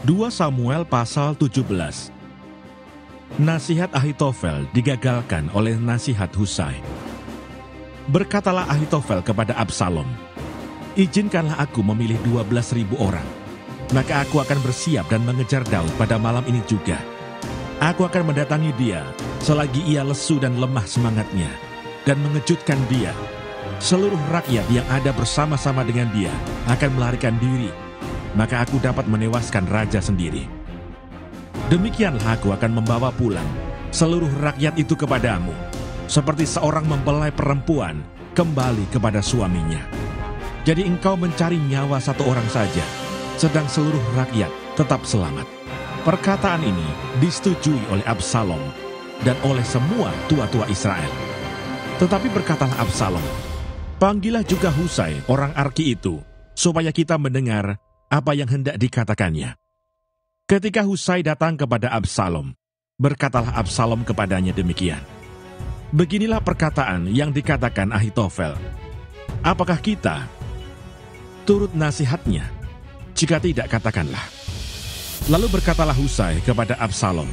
2 Samuel pasal 17. Nasihat Ahitofel digagalkan oleh nasihat Husai. Berkatalah Ahitofel kepada Absalom, "Izinkanlah aku memilih 12.000 orang, maka aku akan bersiap dan mengejar Daud pada malam ini juga. Aku akan mendatangi dia selagi ia lesu dan lemah semangatnya, dan mengejutkan dia. Seluruh rakyat yang ada bersama-sama dengan dia akan melarikan diri, maka aku dapat menewaskan raja sendiri. Demikianlah aku akan membawa pulang seluruh rakyat itu kepadamu, seperti seorang mempelai perempuan kembali kepada suaminya. Jadi engkau mencari nyawa satu orang saja, sedang seluruh rakyat tetap selamat." Perkataan ini disetujui oleh Absalom dan oleh semua tua-tua Israel. Tetapi berkatalah Absalom, "Panggillah juga Husai orang Arki itu, supaya kita mendengar apa yang hendak dikatakannya." Ketika Husai datang kepada Absalom, berkatalah Absalom kepadanya demikian, "Beginilah perkataan yang dikatakan Ahitofel. Apakah kita turut nasihatnya? Jika tidak, katakanlah." Lalu berkatalah Husai kepada Absalom,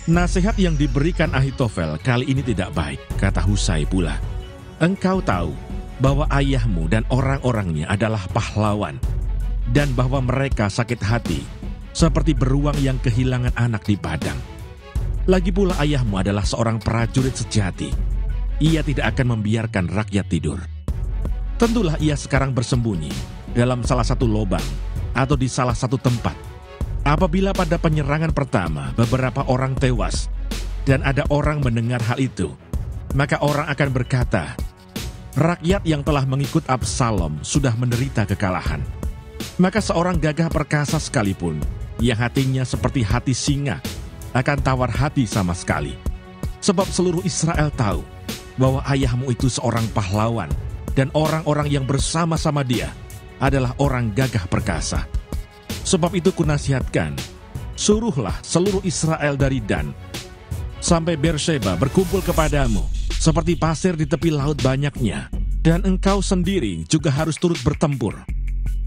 "Nasihat yang diberikan Ahitofel kali ini tidak baik," kata Husai pula. "Engkau tahu bahwa ayahmu dan orang-orangnya adalah pahlawan, dan bahwa mereka sakit hati, seperti beruang yang kehilangan anak di padang. Lagi pula ayahmu adalah seorang prajurit sejati. Ia tidak akan membiarkan rakyat tidur. Tentulah ia sekarang bersembunyi dalam salah satu lubang atau di salah satu tempat. Apabila pada penyerangan pertama beberapa orang tewas, dan ada orang mendengar hal itu, maka orang akan berkata, 'Rakyat yang telah mengikut Absalom sudah menderita kekalahan.' Maka seorang gagah perkasa sekalipun, yang hatinya seperti hati singa, akan tawar hati sama sekali. Sebab seluruh Israel tahu bahwa ayahmu itu seorang pahlawan, dan orang-orang yang bersama-sama dia adalah orang gagah perkasa. Sebab itu kunasihatkan, suruhlah seluruh Israel dari Dan sampai Beersheba berkumpul kepadamu, seperti pasir di tepi laut banyaknya, dan engkau sendiri juga harus turut bertempur.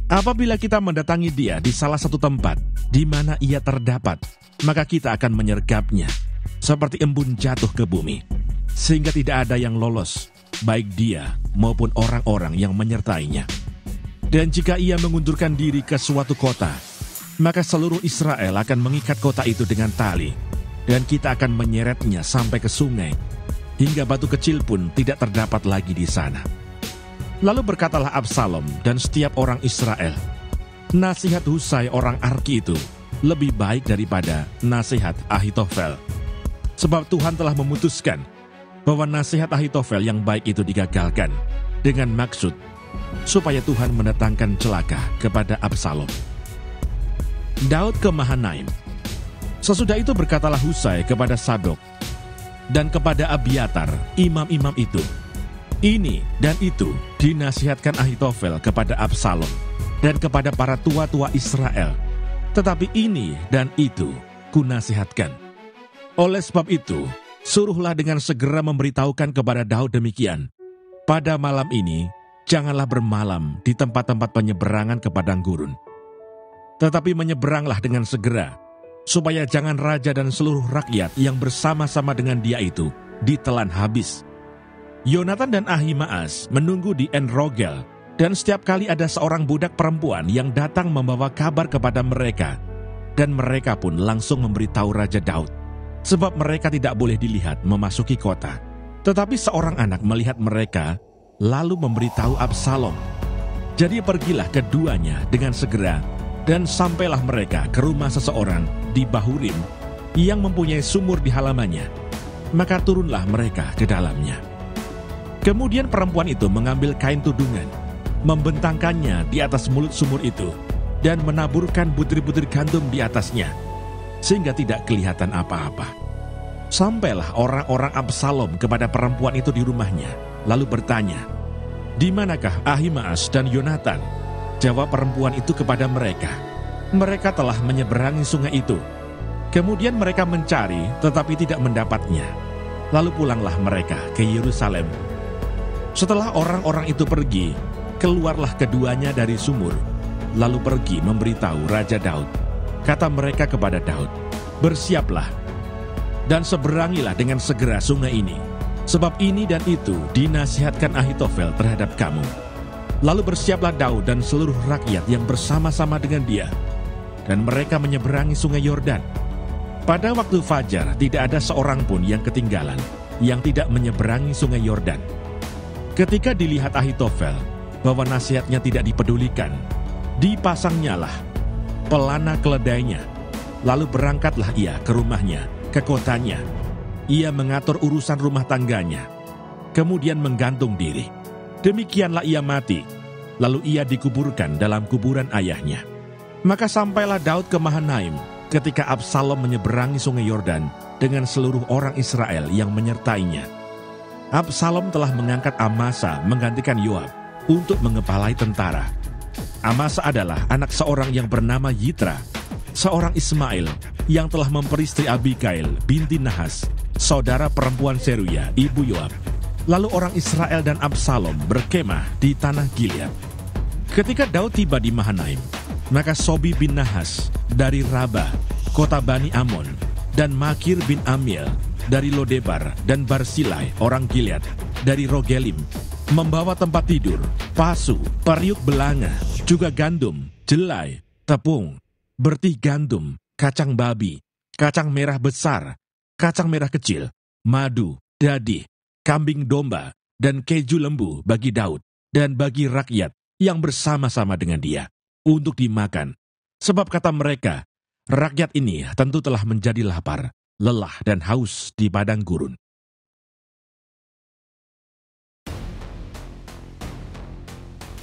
Apabila kita mendatangi dia di salah satu tempat di mana ia terdapat, maka kita akan menyergapnya seperti embun jatuh ke bumi, sehingga tidak ada yang lolos, baik dia maupun orang-orang yang menyertainya. Dan jika ia mengundurkan diri ke suatu kota, maka seluruh Israel akan mengikat kota itu dengan tali, dan kita akan menyeretnya sampai ke sungai, hingga batu kecil pun tidak terdapat lagi di sana." Lalu berkatalah Absalom dan setiap orang Israel, "Nasihat Husai orang Arki itu lebih baik daripada nasihat Ahitofel. Sebab Tuhan telah memutuskan bahwa nasihat Ahitofel yang baik itu digagalkan, dengan maksud supaya Tuhan mendatangkan celaka kepada Absalom." Daud ke Mahanaim. Sesudah itu berkatalah Husai kepada Sadok dan kepada Abiatar, imam-imam itu, "Ini dan itu dinasihatkan Ahitofel kepada Absalom dan kepada para tua-tua Israel, tetapi ini dan itu kunasihatkan. Oleh sebab itu, suruhlah dengan segera memberitahukan kepada Daud demikian, 'Pada malam ini, janganlah bermalam di tempat-tempat penyeberangan ke padang gurun. Tetapi menyeberanglah dengan segera, supaya jangan raja dan seluruh rakyat yang bersama-sama dengan dia itu ditelan habis.' Yonatan dan Ahimaas menunggu di En-Rogel, dan setiap kali ada seorang budak perempuan yang datang membawa kabar kepada mereka, dan mereka pun langsung memberitahu Raja Daud, sebab mereka tidak boleh dilihat memasuki kota. Tetapi seorang anak melihat mereka, lalu memberitahu Absalom. Jadi pergilah keduanya dengan segera, dan sampailah mereka ke rumah seseorang di Bahurim yang mempunyai sumur di halamannya. Maka turunlah mereka ke dalamnya. Kemudian perempuan itu mengambil kain tudungan, membentangkannya di atas mulut sumur itu, dan menaburkan butir-butir gandum di atasnya, sehingga tidak kelihatan apa-apa. Sampailah orang-orang Absalom kepada perempuan itu di rumahnya, lalu bertanya, "Di manakah Ahimaas dan Yonatan?" Jawab perempuan itu kepada mereka, "Mereka telah menyeberangi sungai itu." Kemudian mereka mencari, tetapi tidak mendapatnya. Lalu pulanglah mereka ke Yerusalem. Setelah orang-orang itu pergi, keluarlah keduanya dari sumur, lalu pergi memberitahu Raja Daud. kata mereka kepada Daud, "Bersiaplah, dan seberangilah dengan segera sungai ini, sebab ini dan itu dinasihatkan Ahitofel terhadap kamu." Lalu bersiaplah Daud dan seluruh rakyat yang bersama-sama dengan dia, dan mereka menyeberangi sungai Yordan. Pada waktu fajar tidak ada seorang pun yang ketinggalan, yang tidak menyeberangi sungai Yordan. Ketika dilihat Ahitofel bahwa nasihatnya tidak dipedulikan, dipasangnyalah pelana keledainya, lalu berangkatlah ia ke rumahnya, ke kotanya. Ia mengatur urusan rumah tangganya, kemudian menggantung diri. Demikianlah ia mati, lalu ia dikuburkan dalam kuburan ayahnya. Maka sampailah Daud ke Mahanaim ketika Absalom menyeberangi sungai Yordan dengan seluruh orang Israel yang menyertainya. Absalom telah mengangkat Amasa menggantikan Yoab untuk mengepalai tentara. Amasa adalah anak seorang yang bernama Yitra, seorang Ismail yang telah memperistri Abikail binti Nahas, saudara perempuan Seruya, ibu Yoab. Lalu orang Israel dan Absalom berkemah di tanah Gilead. Ketika Daud tiba di Mahanaim, maka Sobi bin Nahas dari Rabah, kota Bani Amon, dan Makir bin Amiel dari Lodebar, dan Barsilai orang Gilead dari Rogelim, membawa tempat tidur, pasu, periuk belanga, juga gandum, jelai, tepung, bertih gandum, kacang babi, kacang merah besar, kacang merah kecil, madu, dadi, kambing domba, dan keju lembu bagi Daud dan bagi rakyat yang bersama-sama dengan dia untuk dimakan. Sebab kata mereka, rakyat ini tentu telah menjadi lapar, lelah dan haus di padang gurun.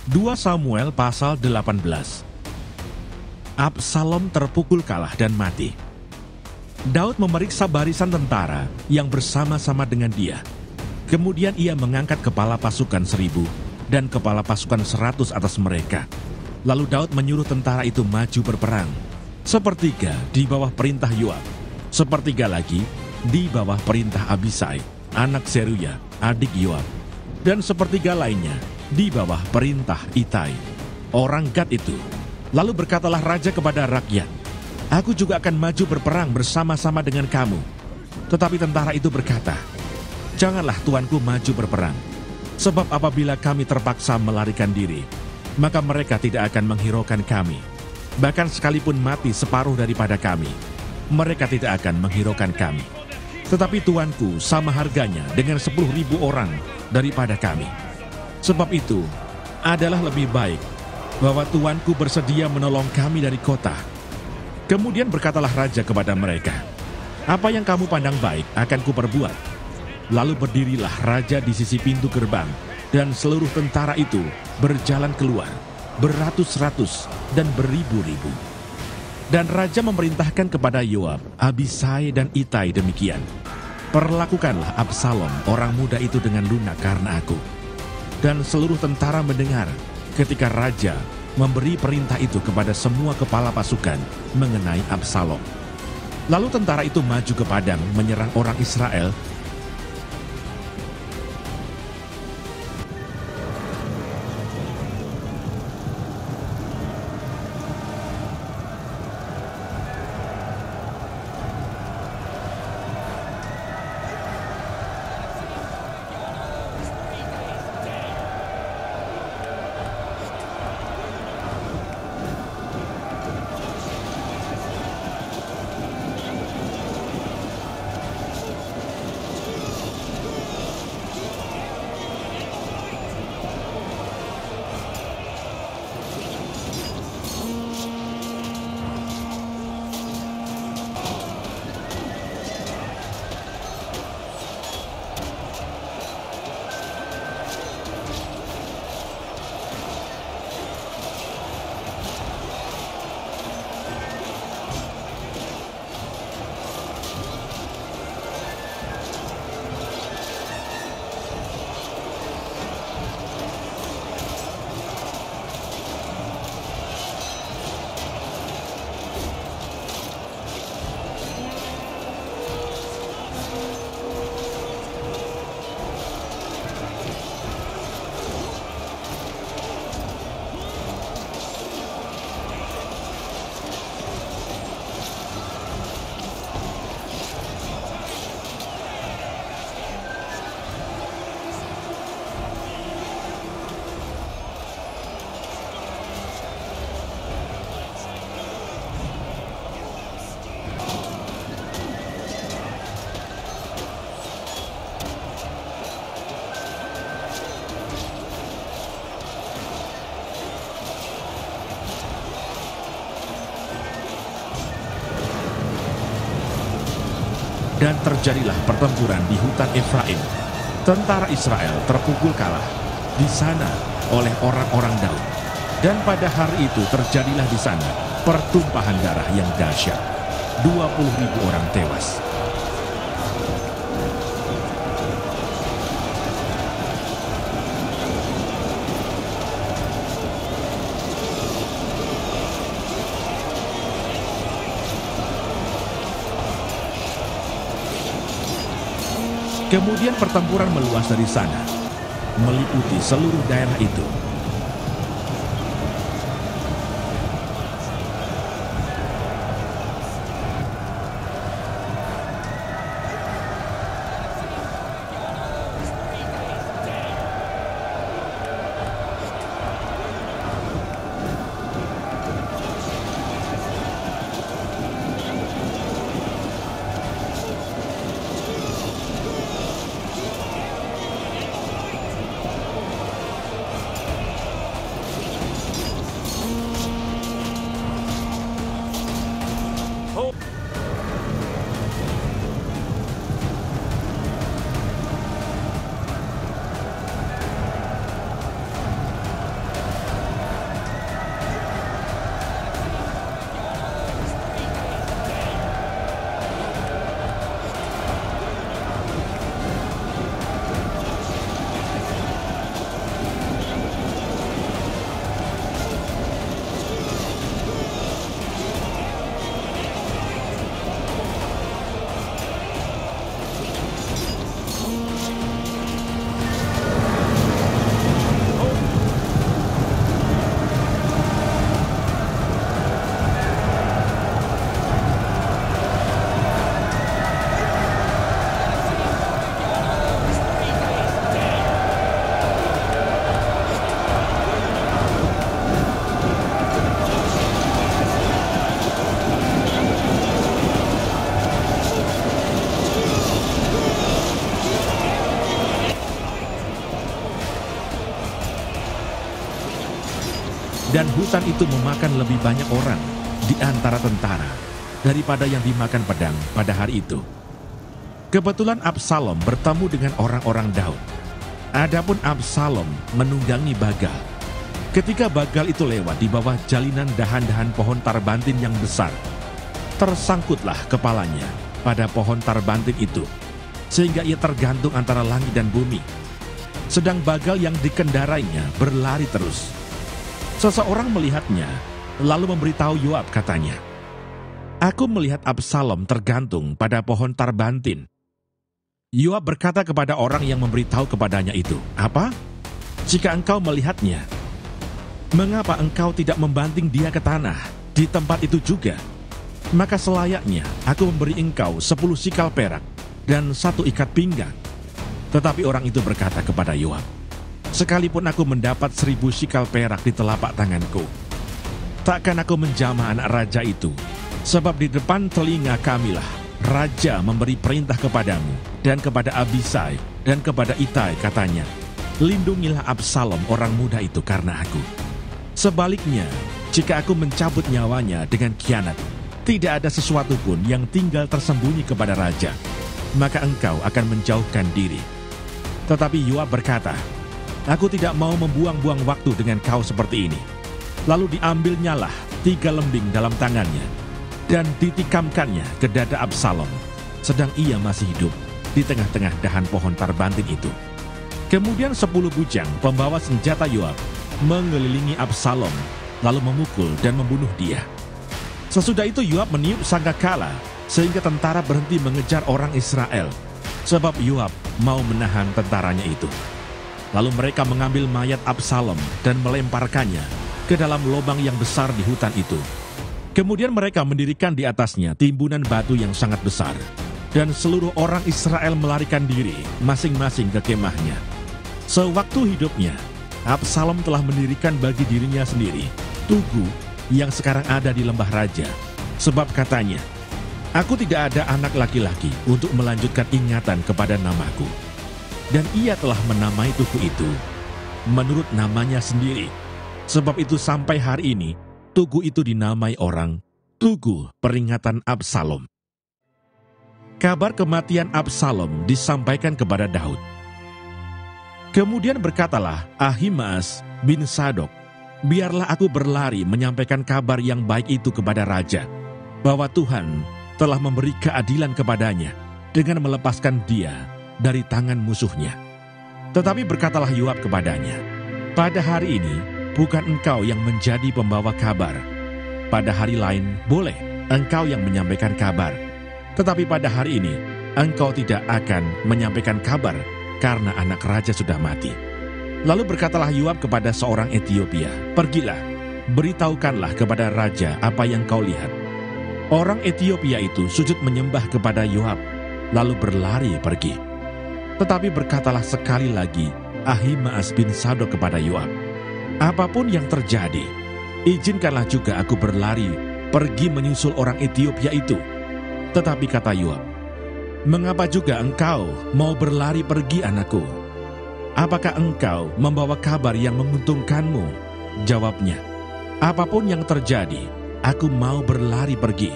Dua Samuel pasal 18. Absalom terpukul kalah dan mati. Daud memeriksa barisan tentara yang bersama-sama dengan dia. Kemudian ia mengangkat kepala pasukan 1.000 dan kepala pasukan 100 atas mereka. Lalu Daud menyuruh tentara itu maju berperang. Sepertiga di bawah perintah Yoab, sepertiga lagi di bawah perintah Abisai, anak Seruya, adik Yoab, dan sepertiga lainnya di bawah perintah Itai, orang Gad itu. Lalu berkatalah raja kepada rakyat, "Aku juga akan maju berperang bersama-sama dengan kamu." Tetapi tentara itu berkata, "Janganlah tuanku maju berperang, sebab apabila kami terpaksa melarikan diri, maka mereka tidak akan menghiraukan kami. Bahkan sekalipun mati separuh daripada kami, mereka tidak akan menghiraukan kami. Tetapi tuanku sama harganya dengan 10.000 orang daripada kami. Sebab itu, adalah lebih baik bahwa tuanku bersedia menolong kami dari kota." Kemudian berkatalah raja kepada mereka, "Apa yang kamu pandang baik akan kuperbuat." Lalu berdirilah raja di sisi pintu gerbang, dan seluruh tentara itu berjalan keluar, beratus-ratus dan beribu-ribu. Dan raja memerintahkan kepada Yoab, Abisai dan Itai demikian, "Perlakukanlah Absalom orang muda itu dengan lunak karena aku." Dan seluruh tentara mendengar ketika raja memberi perintah itu kepada semua kepala pasukan mengenai Absalom. Lalu tentara itu maju ke padang menyerang orang Israel. dan terjadilah pertempuran di hutan Efraim. Tentara Israel terpukul kalah di sana oleh orang-orang Daud. Dan pada hari itu terjadilah di sana pertumpahan darah yang dahsyat. 20.000 orang tewas. Kemudian pertempuran meluas dari sana, meliputi seluruh daerah itu. Dan hutan itu memakan lebih banyak orang di antara tentara daripada yang dimakan pedang pada hari itu. Kebetulan Absalom bertemu dengan orang-orang Daud. Adapun Absalom menunggangi Bagal. Ketika Bagal itu lewat di bawah jalinan dahan-dahan pohon tarbantin yang besar, tersangkutlah kepalanya pada pohon tarbantin itu, sehingga ia tergantung antara langit dan bumi. Sedang Bagal yang dikendarainya berlari terus. Seseorang melihatnya, lalu memberitahu Yoab, katanya, "Aku melihat Absalom tergantung pada pohon tarbantin." Yoab berkata kepada orang yang memberitahu kepadanya itu, "Apa? Jika engkau melihatnya, mengapa engkau tidak membanting dia ke tanah di tempat itu juga? Maka selayaknya aku memberi engkau 10 sikal perak dan 1 ikat pinggang." Tetapi orang itu berkata kepada Yoab, "Sekalipun aku mendapat 1000 sikal perak di telapak tanganku, takkan aku menjamah anak raja itu, sebab di depan telinga kamilah raja memberi perintah kepadamu dan kepada Abisai dan kepada Itai, katanya, lindungilah Absalom orang muda itu karena aku. Sebaliknya, jika aku mencabut nyawanya dengan khianat, tidak ada sesuatu pun yang tinggal tersembunyi kepada raja, maka engkau akan menjauhkan diri." Tetapi Yoab berkata, "Aku tidak mau membuang-buang waktu dengan kau seperti ini." Lalu diambilnyalah 3 lembing dalam tangannya dan ditikamkannya ke dada Absalom, sedang ia masih hidup di tengah-tengah dahan pohon tarbantin itu. Kemudian 10 bujang pembawa senjata Yoab mengelilingi Absalom, lalu memukul dan membunuh dia. Sesudah itu Yoab meniup sangkakala, sehingga tentara berhenti mengejar orang Israel, sebab Yoab mau menahan tentaranya itu. Lalu mereka mengambil mayat Absalom dan melemparkannya ke dalam lubang yang besar di hutan itu. Kemudian mereka mendirikan di atasnya timbunan batu yang sangat besar, dan seluruh orang Israel melarikan diri masing-masing ke kemahnya. Sewaktu hidupnya, Absalom telah mendirikan bagi dirinya sendiri tugu yang sekarang ada di Lembah Raja, sebab katanya, "Aku tidak ada anak laki-laki untuk melanjutkan ingatan kepada namaku." Dan ia telah menamai tugu itu menurut namanya sendiri. Sebab itu sampai hari ini, tugu itu dinamai orang Tugu Peringatan Absalom. kabar kematian Absalom disampaikan kepada Daud. Kemudian berkatalah Ahimaas bin Sadok, biarlah aku berlari menyampaikan kabar yang baik itu kepada raja, bahwa Tuhan telah memberi keadilan kepadanya dengan melepaskan dia dari tangan musuhnya. Tetapi berkatalah Yoab kepadanya, pada hari ini bukan engkau yang menjadi pembawa kabar. Pada hari lain boleh engkau yang menyampaikan kabar. Tetapi pada hari ini engkau tidak akan menyampaikan kabar karena anak raja sudah mati. Lalu berkatalah Yoab kepada seorang Etiopia, pergilah, beritahukanlah kepada raja apa yang kau lihat. Orang Etiopia itu sujud menyembah kepada Yoab, lalu berlari pergi. Tetapi berkatalah sekali lagi Ahimaas bin Sadok kepada Yoab, apapun yang terjadi, izinkanlah juga aku berlari pergi menyusul orang Etiopia itu. Tetapi kata Yoab, mengapa juga engkau mau berlari pergi, anakku? Apakah engkau membawa kabar yang menguntungkanmu? Jawabnya, apapun yang terjadi, aku mau berlari pergi.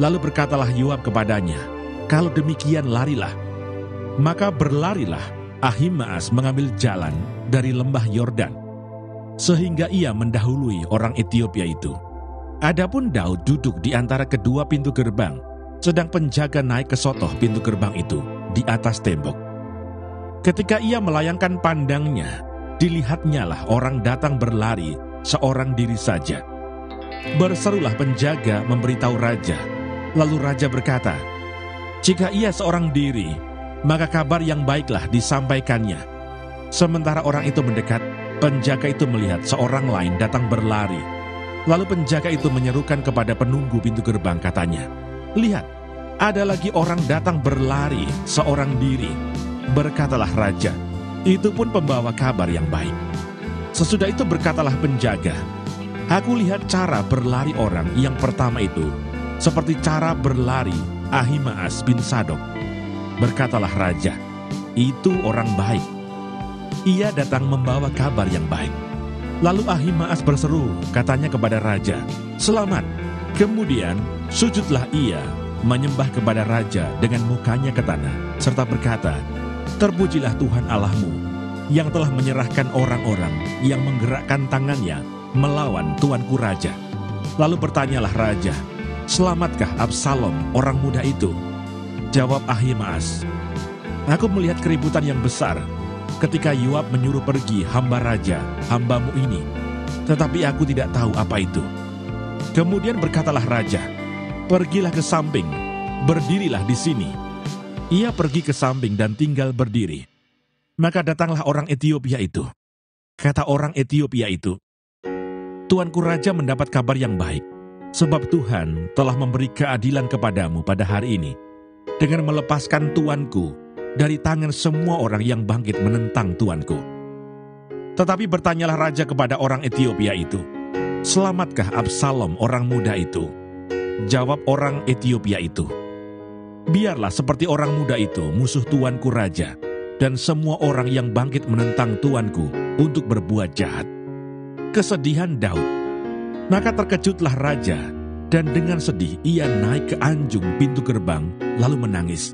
Lalu berkatalah Yoab kepadanya, kalau demikian larilah. Maka berlarilah Ahimaas mengambil jalan dari lembah Yordan, sehingga ia mendahului orang Etiopia itu. Adapun Daud duduk di antara kedua pintu gerbang, sedang penjaga naik ke sotoh pintu gerbang itu di atas tembok. Ketika ia melayangkan pandangnya, dilihatnyalah orang datang berlari seorang diri saja. Berserulah penjaga memberitahu raja. Lalu raja berkata, jika ia seorang diri, maka kabar yang baiklah disampaikannya. Sementara orang itu mendekat, penjaga itu melihat seorang lain datang berlari. Lalu penjaga itu menyerukan kepada penunggu pintu gerbang, katanya, lihat, ada lagi orang datang berlari seorang diri. Berkatalah raja, itu pun pembawa kabar yang baik. Sesudah itu berkatalah penjaga, aku lihat cara berlari orang yang pertama itu seperti cara berlari Ahimaas bin Sadok. Berkatalah raja, itu orang baik. Ia datang membawa kabar yang baik. Lalu Ahimaas berseru, katanya kepada raja, selamat. Kemudian sujudlah ia menyembah kepada raja dengan mukanya ke tanah, serta berkata, terpujilah Tuhan Allahmu, yang telah menyerahkan orang-orang yang menggerakkan tangannya melawan tuanku raja. Lalu bertanyalah raja, selamatkah Absalom orang muda itu? Jawab Ahimaas, aku melihat keributan yang besar ketika Yoab menyuruh pergi hamba raja, hambamu ini, tetapi aku tidak tahu apa itu. Kemudian berkatalah raja, pergilah ke samping, berdirilah di sini. Ia pergi ke samping dan tinggal berdiri. Maka datanglah orang Etiopia itu. Kata orang Etiopia itu, tuanku raja mendapat kabar yang baik, sebab Tuhan telah memberi keadilan kepadamu pada hari ini, dengan melepaskan tuanku dari tangan semua orang yang bangkit menentang tuanku. Tetapi bertanyalah raja kepada orang Etiopia itu, selamatkah Absalom orang muda itu? Jawab orang Etiopia itu, biarlah seperti orang muda itu musuh tuanku raja, dan semua orang yang bangkit menentang tuanku untuk berbuat jahat. Kesedihan Daud. Maka terkejutlah raja, dan dengan sedih ia naik ke anjung pintu gerbang, lalu menangis.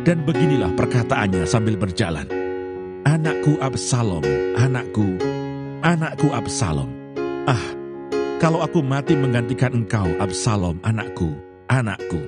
Dan beginilah perkataannya sambil berjalan, anakku Absalom, anakku, anakku Absalom. Ah, kalau aku mati menggantikan engkau, Absalom, anakku, anakku.